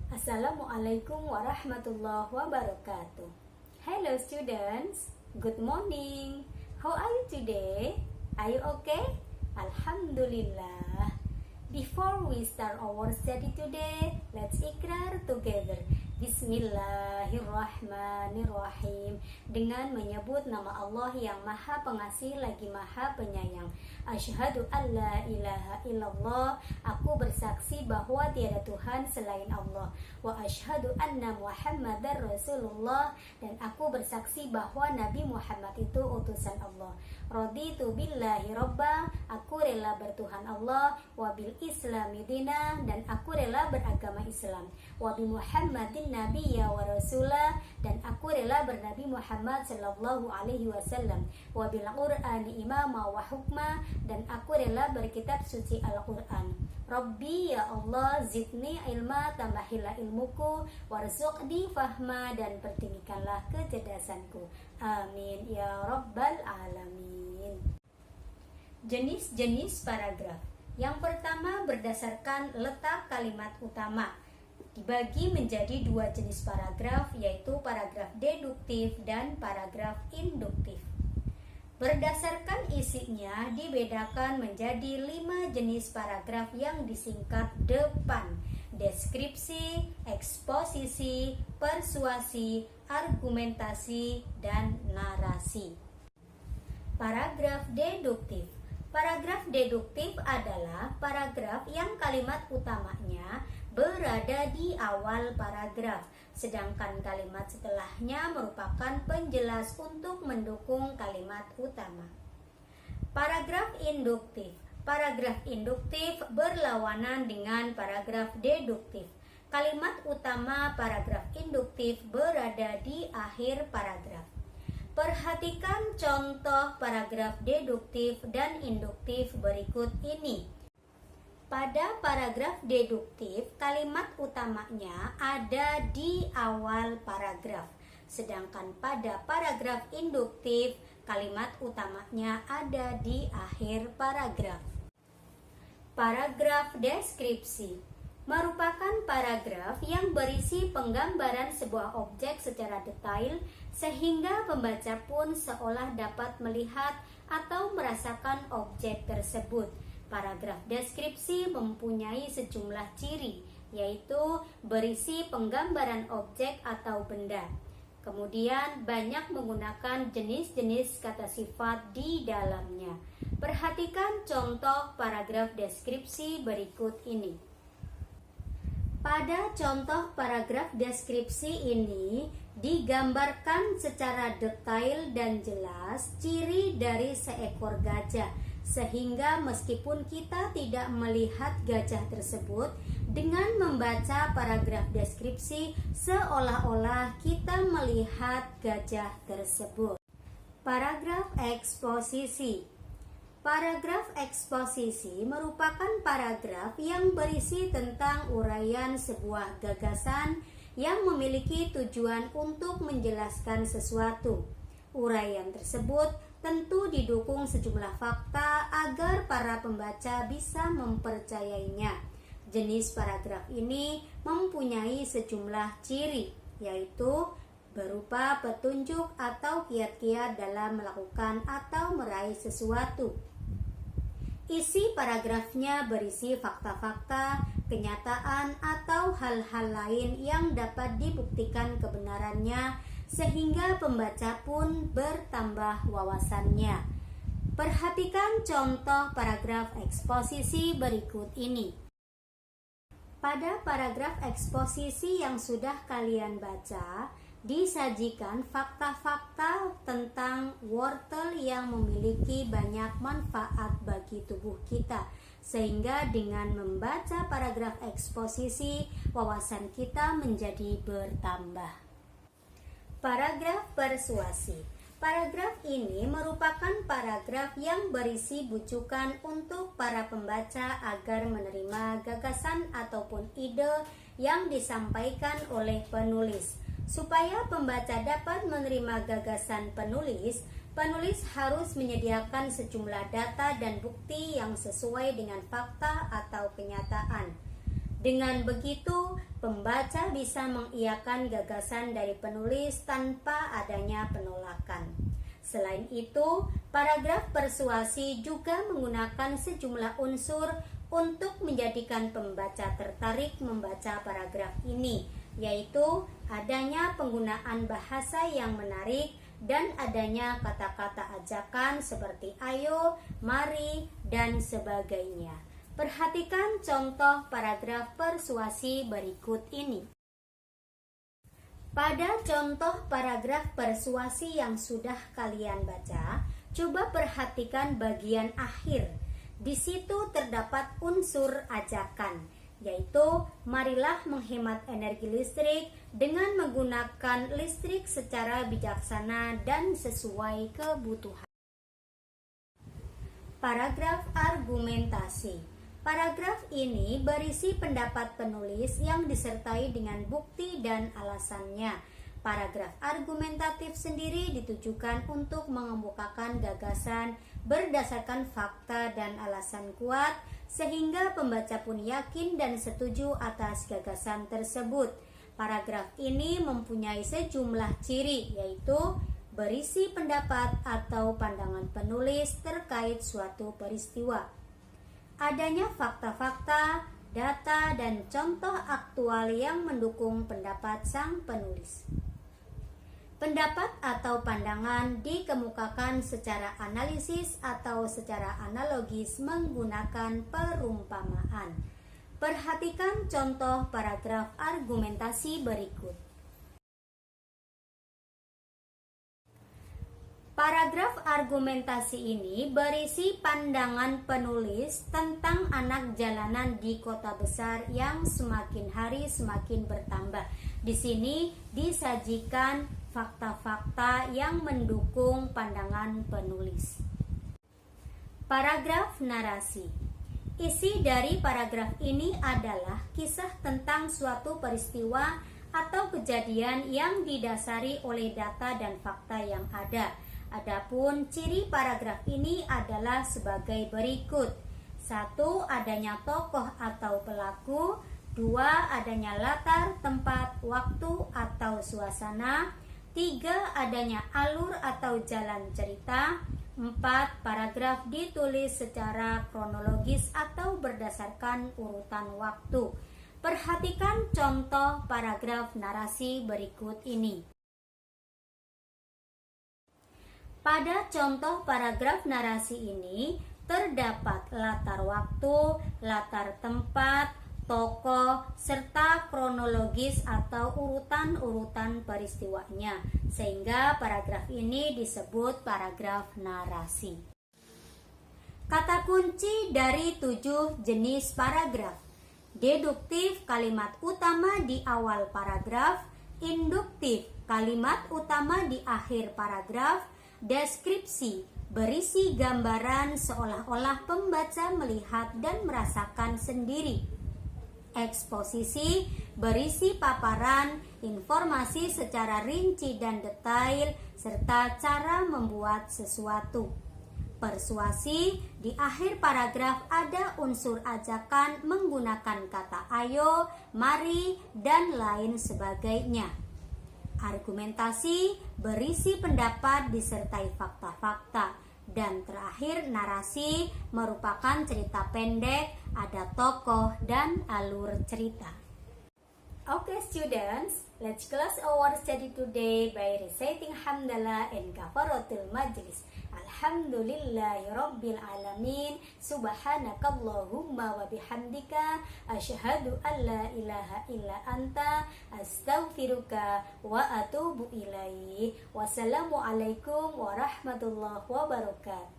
Assalamualaikum warahmatullahi wabarakatuh. Hello students, good morning. How are you today? Are you okay? Alhamdulillah. Before we start our study today, let's ikrar together. Bismillahirrahmanirrahim. Dengan menyebut nama Allah yang Maha Pengasih lagi Maha Penyayang. Asyhadu an la ilaha illallah. Aku bersaksi bahwa tiada Tuhan selain Allah. Wa asyhadu anna Muhammadar Rasulullah. Dan aku bersaksi bahwa Nabi Muhammad itu utusan Allah. Raditu billahi robba. Aku rela bertuhan Allah. Wa bil islami dina. Dan aku rela beragama Islam. Wa bi Muhammadin nabiyya wa rasulah. Dan aku rela bernabi Muhammad sallallahu alaihi wasallam. Wa bil qur'ani imama wa hukma. Dan aku rela berkitab suci Al-Quran. Rabbi ya Allah, zidni ilma, tambahilah ilmuku, warzuqni fahma, dan pertinggikanlah kecerdasanku. Amin ya rabbal alamin. Jenis-jenis paragraf. Yang pertama berdasarkan letak kalimat utama. Dibagi menjadi dua jenis paragraf, yaitu paragraf deduktif dan paragraf induktif. Berdasarkan isinya dibedakan menjadi 5 jenis paragraf yang disingkat depan: deskripsi, eksposisi, persuasi, argumentasi, dan narasi. Paragraf deduktif. Paragraf deduktif adalah paragraf yang kalimat utamanya berada di awal paragraf, sedangkan kalimat setelahnya merupakan penjelas untuk mendukung kalimat utama. Paragraf induktif. Paragraf induktif berlawanan dengan paragraf deduktif. Kalimat utama paragraf induktif berada di akhir paragraf. Perhatikan contoh paragraf deduktif dan induktif berikut ini. Pada paragraf deduktif, kalimat utamanya ada di awal paragraf. Sedangkan pada paragraf induktif, kalimat utamanya ada di akhir paragraf. Paragraf deskripsi merupakan paragraf yang berisi penggambaran sebuah objek secara detail sehingga pembaca pun seolah dapat melihat atau merasakan objek tersebut. Paragraf deskripsi mempunyai sejumlah ciri, yaitu berisi penggambaran objek atau benda. Kemudian banyak menggunakan jenis-jenis kata sifat di dalamnya. Perhatikan contoh paragraf deskripsi berikut ini. Pada contoh paragraf deskripsi ini digambarkan secara detail dan jelas ciri dari seekor gajah, sehingga meskipun kita tidak melihat gajah tersebut, dengan membaca paragraf deskripsi seolah-olah kita melihat gajah tersebut. Paragraf eksposisi. Paragraf eksposisi merupakan paragraf yang berisi tentang uraian sebuah gagasan yang memiliki tujuan untuk menjelaskan sesuatu. Uraian tersebut tentu didukung sejumlah fakta agar para pembaca bisa mempercayainya. Jenis paragraf ini mempunyai sejumlah ciri, yaitu berupa petunjuk atau kiat-kiat dalam melakukan atau meraih sesuatu. Isi paragrafnya berisi fakta-fakta, kenyataan, atau hal-hal lain yang dapat dibuktikan kebenarannya sehingga pembaca pun bertambah wawasannya. Perhatikan contoh paragraf eksposisi berikut ini. Pada paragraf eksposisi yang sudah kalian baca, disajikan fakta-fakta tentang wortel yang memiliki banyak manfaat bagi tubuh kita, sehingga dengan membaca paragraf eksposisi, wawasan kita menjadi bertambah. Paragraf persuasi. Paragraf ini merupakan paragraf yang berisi bujukan untuk para pembaca agar menerima gagasan ataupun ide yang disampaikan oleh penulis. Supaya pembaca dapat menerima gagasan penulis, penulis harus menyediakan sejumlah data dan bukti yang sesuai dengan fakta atau kenyataan. Dengan begitu, pembaca bisa mengiyakan gagasan dari penulis tanpa adanya penolakan. Selain itu, paragraf persuasi juga menggunakan sejumlah unsur untuk menjadikan pembaca tertarik membaca paragraf ini, yaitu adanya penggunaan bahasa yang menarik dan adanya kata-kata ajakan seperti ayo, mari, dan sebagainya. Perhatikan contoh paragraf persuasi berikut ini. Pada contoh paragraf persuasi yang sudah kalian baca, coba perhatikan bagian akhir. Di situ terdapat unsur ajakan, yaitu marilah menghemat energi listrik dengan menggunakan listrik secara bijaksana dan sesuai kebutuhan. Paragraf argumentasi. Paragraf ini berisi pendapat penulis yang disertai dengan bukti dan alasannya. Paragraf argumentatif sendiri ditujukan untuk mengemukakan gagasan berdasarkan fakta dan alasan kuat, sehingga pembaca pun yakin dan setuju atas gagasan tersebut. Paragraf ini mempunyai sejumlah ciri, yaitu berisi pendapat atau pandangan penulis terkait suatu peristiwa, adanya fakta-fakta, data, dan contoh aktual yang mendukung pendapat sang penulis. Pendapat atau pandangan dikemukakan secara analisis atau secara analogis menggunakan perumpamaan. Perhatikan contoh paragraf argumentasi berikut. Paragraf argumentasi ini berisi pandangan penulis tentang anak jalanan di kota besar yang semakin hari semakin bertambah. Di sini disajikan fakta-fakta yang mendukung pandangan penulis. Paragraf narasi. Isi dari paragraf ini adalah kisah tentang suatu peristiwa atau kejadian yang didasari oleh data dan fakta yang ada. Adapun ciri paragraf ini adalah sebagai berikut. 1. Adanya tokoh atau pelaku. 2. Adanya latar, tempat, waktu, atau suasana. 3. Adanya alur atau jalan cerita. 4. Paragraf ditulis secara kronologis atau berdasarkan urutan waktu. Perhatikan contoh paragraf narasi berikut ini. Pada contoh paragraf narasi ini terdapat latar waktu, latar tempat, tokoh, serta kronologis atau urutan-urutan peristiwanya, sehingga paragraf ini disebut paragraf narasi. Kata kunci dari 7 jenis paragraf: deduktif, kalimat utama di awal paragraf; induktif, kalimat utama di akhir paragraf; deskripsi, berisi gambaran seolah-olah pembaca melihat dan merasakan sendiri; eksposisi, berisi paparan, informasi secara rinci dan detail, serta cara membuat sesuatu; persuasi, di akhir paragraf ada unsur ajakan menggunakan kata ayo, mari, dan lain sebagainya; argumentasi, berisi pendapat disertai fakta-fakta; dan terakhir narasi, merupakan cerita pendek, ada tokoh dan alur cerita. Okay students, let's close our study today by reciting hamdalah and kafaratul majlis. Alhamdulillahirabbil alamin. Subhanakallahumma wa bihamdika asyhadu an la ilaha illa anta astaghfiruka wa atubu ilaik. Wassalamualaikum warahmatullahi wabarakatuh.